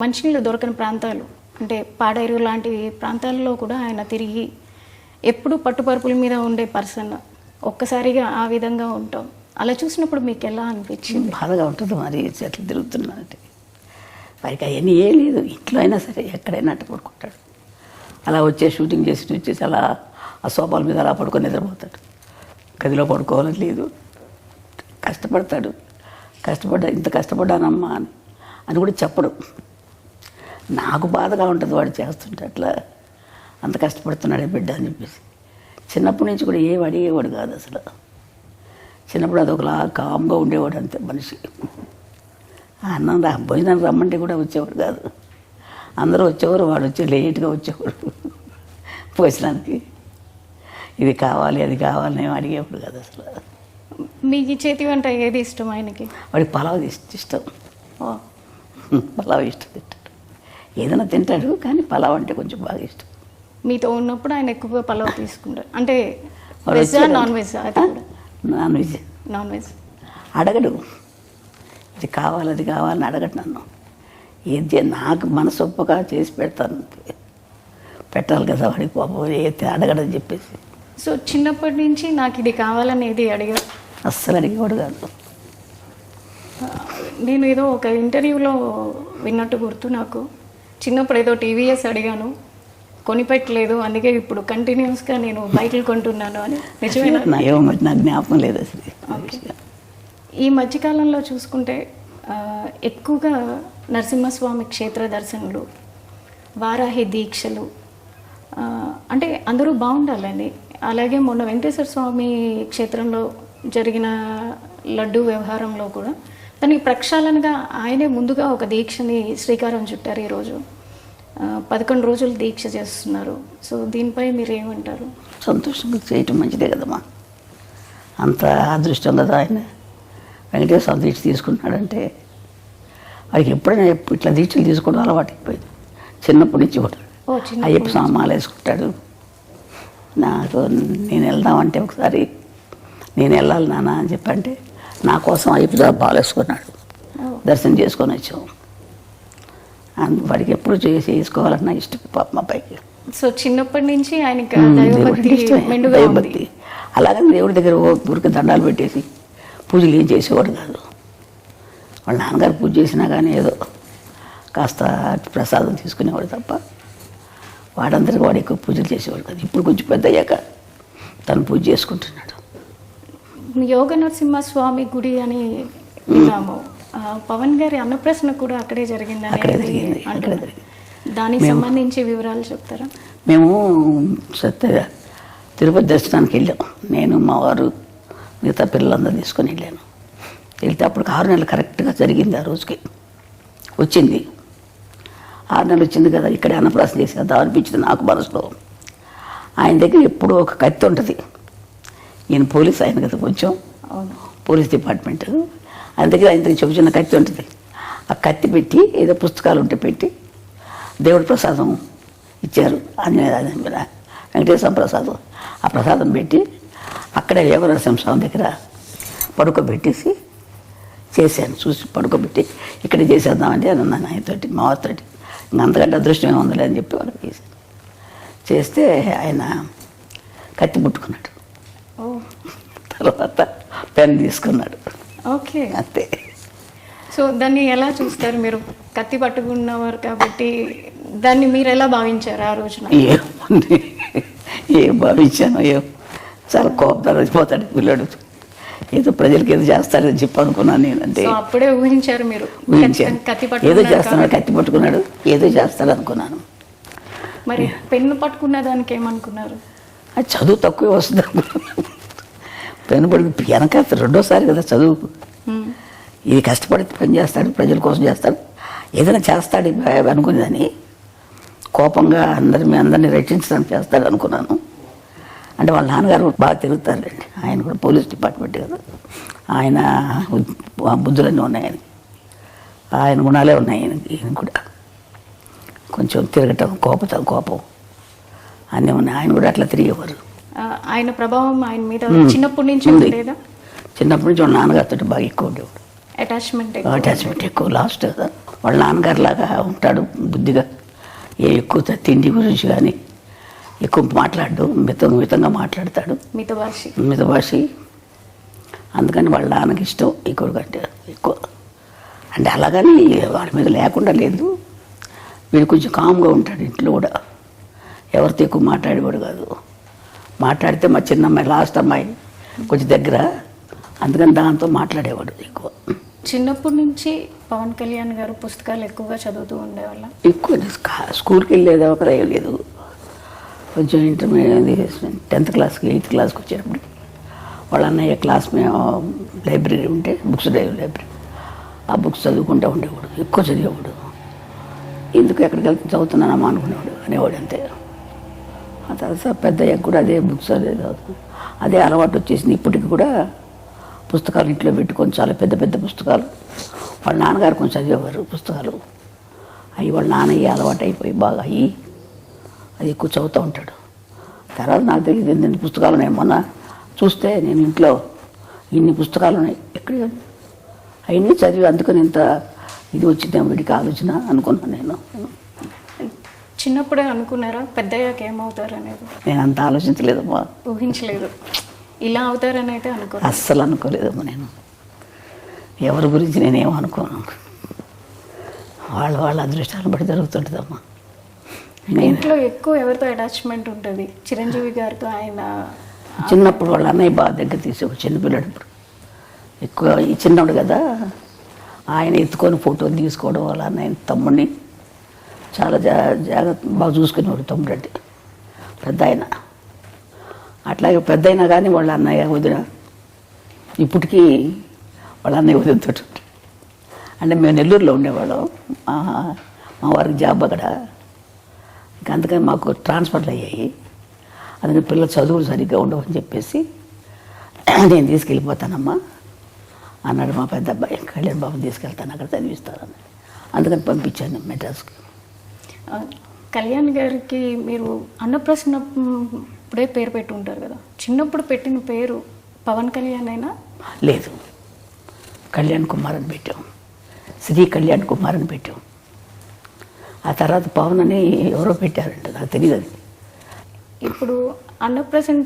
మంచినీళ్ళు దొరకని ప్రాంతాలు అంటే పాడేరు లాంటి ప్రాంతాల్లో కూడా ఆయన తిరిగి ఎప్పుడు పట్టుపరుపుల మీద ఉండే పర్సన్ ఒక్కసారిగా ఆ విధంగా ఉంటాం. అలా చూసినప్పుడు మీకు ఎలా అనిపించింది? బాధగా ఉంటుంది. మరి చెట్లు తిరుగుతున్నానంటే వారికి అవన్నీ ఏ లేదు. ఇంట్లో అయినా సరే ఎక్కడైనా అట్ట పడుకుంటాడు. అలా షూటింగ్ వచ్చేసి అలా ఆ సోఫాల మీద అలా పడుకొని నిద్రపోతాడు. గదిలో పడుకోవాలని లేదు. కష్టపడతాడు. ఇంత కష్టపడ్డానమ్మా అని కూడా చెప్పడు. నాకు బాధగా ఉంటుంది వాడు చేస్తుంటే అట్లా అంత కష్టపడుతున్నాడే బిడ్డ అని చెప్పేసి. చిన్నప్పటి నుంచి కూడా ఏం అడిగేవాడు కాదు అసలు. చిన్నప్పుడు అదొకలా కామ్గా ఉండేవాడు అంతే మనిషి. అన్నం భోజనానికి రమ్మంటే కూడా వచ్చేవాడు కాదు. అందరూ వచ్చేవారు, వాడు వచ్చి లేట్గా వచ్చేవాడు భోజనానికి. ఇది కావాలి అది కావాలని ఏం అడిగేవాడు కాదు అసలు. మీకు చేతి వంట ఏది ఇష్టం ఆయనకి? వాడికి పలావ్ ఇష్టం. పలావ్ ఇష్టం తింటాడు. ఏదైనా తింటాడు కానీ పలావ్ అంటే కొంచెం బాగా ఇష్టం. మీతో ఉన్నప్పుడు ఆయన ఎక్కువగా పలావ్ తీసుకుంటారు అంటే వెజ్జా non veg? Non veg. Non veg అడగడు. ఇది కావాలి అది కావాలని అడగడు నన్ను. ఏది నాకు మనసు ఒప్పగా చేసి పెడతాను. పెట్టాలి కదా వాడికి పాపం ఏది అడగడని చెప్పేసి. సో చిన్నప్పటి నుంచి నాకు ఇది కావాలని ఏది అడిగా? అస్సలు అడిగేవాడు కాదు. నేను ఏదో ఒక ఇంటర్వ్యూలో విన్నట్టు గుర్తు నాకు. చిన్నప్పుడు ఏదో టీవీఎస్ అడిగాను, కొనిపెట్టలేదు, అందుకే ఇప్పుడు కంటిన్యూస్గా నేను బైకులు కొంటున్నాను అని. నిజమేనా? నాకు జ్ఞాపకం లేదు అసలు. ఈ మధ్యకాలంలో చూసుకుంటే ఎక్కువగా నరసింహస్వామి క్షేత్ర దర్శనలు, వారాహి దీక్షలు, అంటే అందరూ బాగుండాలని. అలాగే మొన్న వెంకటేశ్వర స్వామి క్షేత్రంలో జరిగిన లడ్డు వ్యవహారంలో కూడా దానికి ప్రక్షాళనగా ఆయనే ముందుగా ఒక దీక్షని శ్రీకారం చుట్టారు. ఈరోజు 11 రోజులు దీక్ష చేస్తున్నారు. సో దీనిపై మీరు ఏమంటారు? సంతోషంగా చేయటం మంచిదే కదమ్మా. అంత అదృష్టం కదా ఆయన. వెంకటేశ్వర స్వామి దీక్ష తీసుకున్నాడంటే వాడికి ఎప్పుడైనా ఇట్లా దీక్షలు తీసుకోవడం అలవాటు అయిపోయింది. చిన్నప్పటి నుంచి కూడా అయ్యప్ప సామాలు వేసుకుంటాడు. నాకు నేను వెళ్దామంటే ఒకసారి నేను వెళ్ళాలి నాన్న అని చెప్పంటే నా కోసం అయ్యప్ప బాలేసుకున్నాడు. దర్శనం చేసుకొని వచ్చాం. వాడికి ఎప్పుడు చేసుకోవాలన్నా ఇష్టం పాప మా పైకి. సో చిన్నప్పటి నుంచి ఆయనకి దైవభక్తి. అలాగని దేవుడి దగ్గర ఊరికి దండాలు పెట్టేసి పూజలు ఏం చేసేవాడు కాదు. వాళ్ళ నాన్నగారు పూజ చేసినా కానీ ఏదో కాస్త ప్రసాదం తీసుకునేవాడు తప్ప వాడందరికీ వాడు ఎక్కువ పూజలు చేసేవాడు కాదు. ఇప్పుడు కొంచెం పెద్ద అయ్యాక తను పూజ చేసుకుంటున్నాడు. యోగ నరసింహస్వామి గుడి అని విన్నాము. పవన్ గారి అన్నప్రశ్న కూడా అక్కడే జరిగింది. దానికి సంబంధించి వివరాలు చెప్తారా? మేము తిరుపతి దర్శనానికి వెళ్ళాం. నేను మా వారు మిగతా పిల్లలందరూ తీసుకొని వెళ్ళాను. వెళ్తే అప్పుడు 6 నెలలు కరెక్ట్గా జరిగింది. ఆ రోజుకి వచ్చింది. 6 నెలలు వచ్చింది కదా, ఇక్కడే అన్నప్రాసన చేసేద్దాం అనిపించింది నాకు మనసులో. ఆయన దగ్గర ఎప్పుడూ ఒక కత్తి ఉంటుంది. ఈయన పోలీస్ ఆయన కదా, కొంచెం పోలీస్ డిపార్ట్మెంట్. ఆయన దగ్గర ఆయన చిన్న కత్తి ఉంటుంది. ఆ కత్తి పెట్టి ఏదో పుస్తకాలు ఉంటే పెట్టి దేవుడి ప్రసాదం ఇచ్చారు. వెంకటేశ్వర ప్రసాదం. ఆ ప్రసాదం పెట్టి అక్కడే యోగ నరసింహస్వామి దగ్గర పడుకోబెట్టేసి చేశాను. చూసి పడుకోబెట్టి ఇక్కడ చేసేద్దామంటే అని అన్నాను ఆయనతోటి, మా వారితోటి. ఇంకా అంతకంటే అదృష్టం ఏముందిలే అని చెప్పి వాళ్ళకి చేశాను. చేస్తే ఆయన కత్తి ముట్టుకున్నాడు. తర్వాత పెన్ తీసుకున్నాడు. ఓకే, అంతే. సో దాన్ని ఎలా చూస్తారు మీరు? కత్తి పట్టుకున్నవారు కాబట్టి దాన్ని మీరు ఎలా భావించారు ఆ రోజున? ఏం భావించాను, చాలా కోపం వచ్చిపోతాడు పిల్లడు. ఏదో ప్రజలకి ఏదో చేస్తాడని చెప్పి అనుకున్నాను నేను. అంటే అప్పుడే ఊహించారు మీరు? ఊహించాను, ఏదో చేస్తున్నాడు, కత్తి పట్టుకున్నాడు, ఏదో చేస్తాడు అనుకున్నాను. మరి పెన్ను పట్టుకున్న దానికి ఏమనుకున్నారు? అది చదువు తక్కువే వస్తుంది అనుకున్నాను. పెన్ను పడుకు వెనక రెండోసారి కదా చదువు. ఇది కష్టపడి పని చేస్తాడు, ప్రజల కోసం చేస్తాడు, ఏదైనా చేస్తాడు అనుకునేదని. కోపంగా అందరినీ రక్షించడానికి చేస్తాడు అనుకున్నాను. అంటే వాళ్ళ నాన్నగారు బాగా తిరుగుతారండి. ఆయన కూడా పోలీస్ డిపార్ట్మెంట్ కదా. ఆయన బుద్ధులన్నీ ఉన్నాయి ఆయనకి. ఆయన గుణాలే ఉన్నాయి ఆయనకి. ఈయన కూడా కొంచెం తిరగటం, కోపం అన్నీ ఉన్నాయి. ఆయన కూడా అట్లా తిరిగేవారు. ఆయన ప్రభావం ఆయన మీద చిన్నప్పటి నుంచి ఉండేదా? చిన్నప్పటి నుంచి వాళ్ళ నాన్నగారితో బాగా ఎక్కువ ఉండేవాడు. అటాచ్మెంట్ ఎక్కువ. లాస్ట్ కదా. వాళ్ళ నాన్నగారిలాగా ఉంటాడు బుద్ధిగా. ఎక్కువ తిండి గురించి కానీ ఎక్కువ మాట్లాడు, మితంగా మాట్లాడతాడు, మితభాషి. అందుకని వాళ్ళ నాన్నకి ఇష్టం ఈ కొడుకు అంటే ఎక్కువ. అంటే అలాగని వాడి మీద లేకుండా లేదు, వీడు కొంచెం కామ్గా ఉంటాడు ఇంట్లో కూడా, ఎవరితో ఎక్కువ మాట్లాడేవాడు కాదు. మాట్లాడితే మా చిన్నమ్మాయి లాస్ట్ అమ్మాయి కొంచెం దగ్గర, అందుకని దాంతో మాట్లాడేవాడు ఎక్కువ. చిన్నప్పటి నుంచి పవన్ కళ్యాణ్ గారు పుస్తకాలు ఎక్కువగా చదువుతూ ఉండేవాళ్ళ? ఎక్కువ స్కూల్కి వెళ్ళేది ఒకరే లేదు. కొంచెం ఇంటర్మీడియట్ 10th క్లాస్కి 8th క్లాస్కి వచ్చేటప్పుడు వాళ్ళ అన్నయ్య క్లాస్ మేము లైబ్రరీ ఉంటే బుక్స్ లైబ్రరీ, ఆ బుక్స్ చదువుకుంటూ ఉండేవాడు, ఎక్కువ చదివేవాడు. ఎందుకు ఎక్కడికి వెళ్తే చదువుతున్నానమ్మా అనుకునేవాడు, అనేవాడు అంతే. ఆ తర్వాత పెద్దయ్యాక కూడా అదే బుక్స్ అదే అలవాటు వచ్చేసింది. ఇప్పటికి కూడా పుస్తకాలు ఇంట్లో పెట్టుకొని చాలా పెద్ద పెద్ద పుస్తకాలు, వాళ్ళ నాన్నగారు కొంచెం చదివేవారు పుస్తకాలు, అవి వాళ్ళ నాన్నయ్య అలవాటు అయిపోయి బాగా అయ్యి అది ఎక్కువ చదువుతూ ఉంటాడు. తర్వాత నాకు తెలియదు ఎన్ని పుస్తకాలు ఉన్నాయి. మొన్న చూస్తే నేను ఇంట్లో ఇన్ని పుస్తకాలు ఉన్నాయి, ఎక్కడ అవన్నీ చదివి అందుకని ఇంత ఇది వచ్చిందేమో వీడికి ఆలోచన అనుకున్నాను నేను. చిన్నప్పుడే అనుకున్నారా పెద్దయ్యాక ఏమవుతారు అనేది? నేను అంత ఆలోచించలేదమ్మా, ఊహించలేదు. ఇలా అవుతారని అయితే అస్సలు అనుకోలేదమ్మా. నేను ఎవరి గురించి నేనేమో అనుకోను, వాళ్ళ అదృష్టాలను బట్టి జరుగుతుంటుందమ్మా. ఇంట్లో ఎక్కువ ఎవరితో అటాచ్మెంట్ ఉంటుంది? చిరంజీవి గారితో. ఆయన చిన్నప్పుడు వాళ్ళ అన్నయ్య బాగా దగ్గర తీసేవాడు, చిన్నపిల్లడప్పుడు ఎక్కువ. ఈ చిన్నవాడు కదా, ఆయన ఎత్తుకొని ఫోటోలు తీసుకోవడం, వాళ్ళ అన్నయ్య తమ్ముడిని చాలా జాగ్రత్త బాగా చూసుకునేవాడు. తమ్ముడు అంటే పెద్ద ఆయన. అట్లాగే పెద్ద అయినా కానీ వాళ్ళ అన్నయ్య వదిన ఇప్పటికీ వాళ్ళ అన్నయ్య వదినతో అంటే మేము నెల్లూరులో ఉండేవాళ్ళం, మా వారికి జాబ్ అక్కడ. ఇంకా అందుకని మాకు ట్రాన్స్ఫర్లు అయ్యాయి. అందుకని పిల్లలు చదువులు సరిగ్గా ఉండవని చెప్పేసి నేను తీసుకెళ్ళిపోతానమ్మా అన్నాడు మా పెద్ద అబ్బాయి. కళ్యాణ్ బాబుని తీసుకెళ్తాను, అక్కడ చదివిస్తానని. అందుకని పంపించాను మెడ్రాస్కి. కళ్యాణ్ గారికి మీరు అన్నప్రసన్నప్పుడే పేరు పెట్టి ఉంటారు కదా, చిన్నప్పుడు పెట్టిన పేరు పవన్ కళ్యాణ్ అయినా? లేదు, కళ్యాణ్ కుమార్ అని పెట్టాం, శ్రీ కళ్యాణ్ కుమార్ అని పెట్టాం. ఆ తర్వాత పవన్ అని ఎవరో పెట్టారంట, నాకు తెలియదు అది. ఇప్పుడు అన్నప్రసన్న